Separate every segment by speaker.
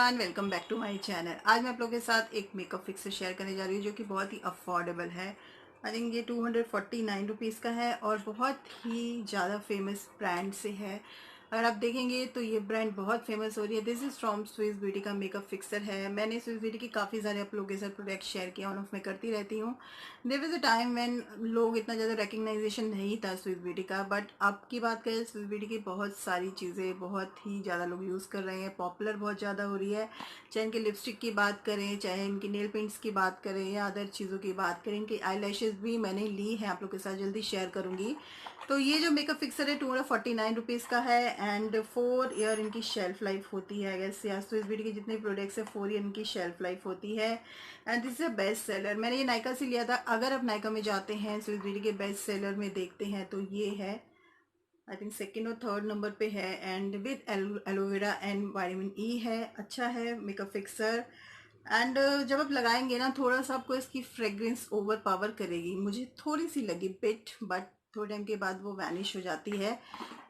Speaker 1: Everyone, welcome back to my channel. आज मैं आप लोगों के साथ एक मेकअप फिक्सर शेयर करने जा रही हूँ जो कि बहुत ही अफोर्डेबल है। आई थिंक ये 249 रुपीज़ का है और बहुत ही ज़्यादा फेमस ब्रांड से है। अगर आप देखेंगे तो ये ब्रांड बहुत फेमस हो रही है। This is from Swiss beauty का मेकअप फिक्सर है। मैंने स्विस ब्यूटी की काफ़ी सारे आप लोगों के साथ प्रोडक्ट शेयर किया, ऑन ऑफ मैं करती रहती हूँ। There was a time when लोग इतना ज़्यादा रिकग्नाइजेशन नहीं था स्विस ब्यूटी का, बट अब की बात करें स्विस ब्यूटी की बहुत सारी चीज़ें बहुत ही ज़्यादा लोग यूज़ कर रहे हैं, पॉपुलर बहुत ज़्यादा हो रही है। चाहे इनके लिपस्टिक की बात करें, चाहे इनकी नेल पेंट्स की बात करें या अदर चीज़ों की बात करें। इनकी आई लैशेज़ भी मैंने ली है, आप लोग के साथ जल्दी शेयर करूँगी। तो ये जो मेकअप फिक्सर है 249 रुपीज़ का है एंड 4 ईयर इनकी शेल्फ लाइफ होती है। अगर स्विस ब्यूटी के जितने प्रोडक्ट्स है 4 ईयर इनकी शेल्फ लाइफ होती है and this is a best seller. मैंने ये नायका से लिया था। अगर आप नायका में जाते हैं स्विस ब्यूटी के बेस्ट सेलर में देखते हैं तो ये है, आई थिंक सेकेंड और थर्ड नंबर पे है and with aloe vera and vitamin E है। अच्छा है मेकअप फिक्सर एंड जब आप लगाएंगे ना थोड़ा सा आपको इसकी फ्रेग्रेंस ओवर पावर करेगी। मुझे थोड़ी सी लगी बिट, बट थोड़े टाइम के बाद वो वैनिश हो जाती है।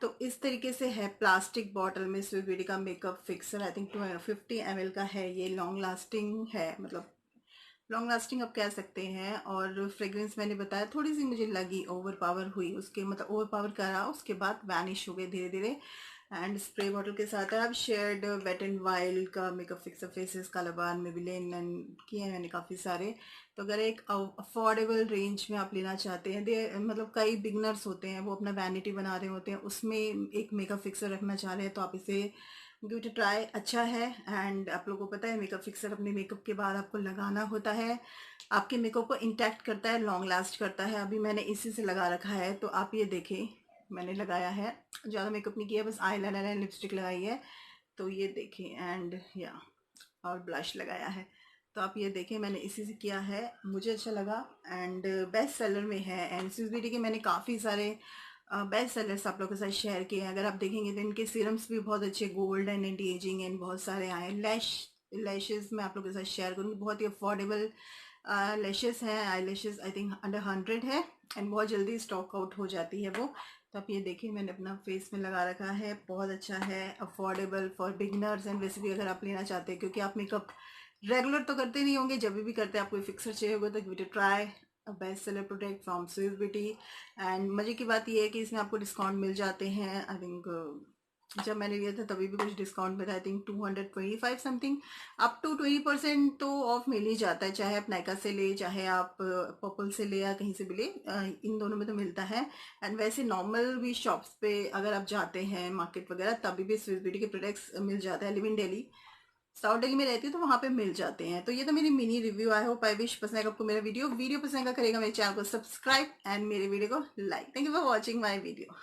Speaker 1: तो इस तरीके से है प्लास्टिक बॉटल में स्विस ब्यूटी का makeup fixer. I think 250 ml का है। ये लॉन्ग लास्टिंग है, मतलब लॉन्ग लास्टिंग आप कह सकते हैं। और फ्रेग्रेंस मैंने बताया थोड़ी सी मुझे लगी ओवर पावर हुई, उसके मतलब ओवर पावर करा उसके बाद वैनिश हो गए धीरे धीरे। एंड स्प्रे बॉटल के साथ है। अब शेयर्ड वेट एंड वाइल्ड का मेकअप फिक्सर फेसेस कालाबान में विलेन एंड किए हैं मैंने काफ़ी सारे। तो अगर एक अफोर्डेबल रेंज में आप लेना चाहते हैं, दे मतलब कई बिगनर्स होते हैं वो अपना वैनिटी बना रहे होते हैं, उसमें एक मेकअप फिक्सर रखना चाह रहे हैं तो आप इसे गिव इट अ ट्राई। अच्छा है एंड आप लोगों को पता है मेकअप फिक्सर अपने मेकअप के बाद आपको लगाना होता है, आपके मेकअप को इंटैक्ट करता है, लॉन्ग लास्ट करता है। अभी मैंने इसी से लगा रखा है तो आप ये देखें, मैंने लगाया है, ज़्यादा मेकअप नहीं किया, बस आई लाइनर एंड लिपस्टिक लगाई है। तो ये देखें एंड या और ब्लश लगाया है। तो आप ये देखें मैंने इसी से किया है, मुझे अच्छा लगा एंड बेस्ट सेलर में है। एंड स्विस ब्यूटी के मैंने काफ़ी सारे बेस्ट सेलर्स आप लोगों के साथ शेयर किए हैं। अगर आप देखेंगे तो इनके सीरम्स भी बहुत अच्छे, gold and anti ageing and बहुत सारे आए। लैशेज़ मैं आप लोगों के साथ शेयर करूँगी, बहुत ही अफोर्डेबल लैशेज़ हैं। आई लैशेज़ आई थिंक अंडर 100 है एंड बहुत जल्दी स्टॉक आउट हो जाती है वो। तो आप ये देखिए मैंने अपना फेस में लगा रखा है, बहुत अच्छा है, अफोर्डेबल फॉर बिगनर्स। एंड वैसे भी अगर आप लेना चाहते हैं, क्योंकि आप मेकअप रेगुलर तो करते नहीं होंगे, जब भी करते हैं आपको फिक्सर चाहिए होगा तो give it a try. Best seller product from Swiss beauty. And मज़े की बात ये है कि इसमें आपको डिस्काउंट मिल जाते हैं। आई थिंक जब मैंने लिया था तभी भी कुछ डिस्काउंट में था, I think 225 something, up to 20% तो ऑफ मिल ही जाता है। चाहे आप नायका से ले, चाहे आप पर्पल से ले या कहीं से भी ले, इन दोनों में तो मिलता है। एंड वैसे नॉर्मल भी शॉप्स पे अगर आप जाते हैं मार्केट वगैरह तभी भी स्विस ब्यूटी के प्रोडक्ट्स मिल जाता है। Live in Delhi, south Delhi में रहती हूँ तो वहाँ पे मिल जाते हैं। तो ये तो मेरी mini review. I hope I wish पसंद आपको मेरा वीडियो पसंद करेगा मेरे चैनल को सब्सक्राइब एंड मेरे वीडियो को like. Thank you for watching my video.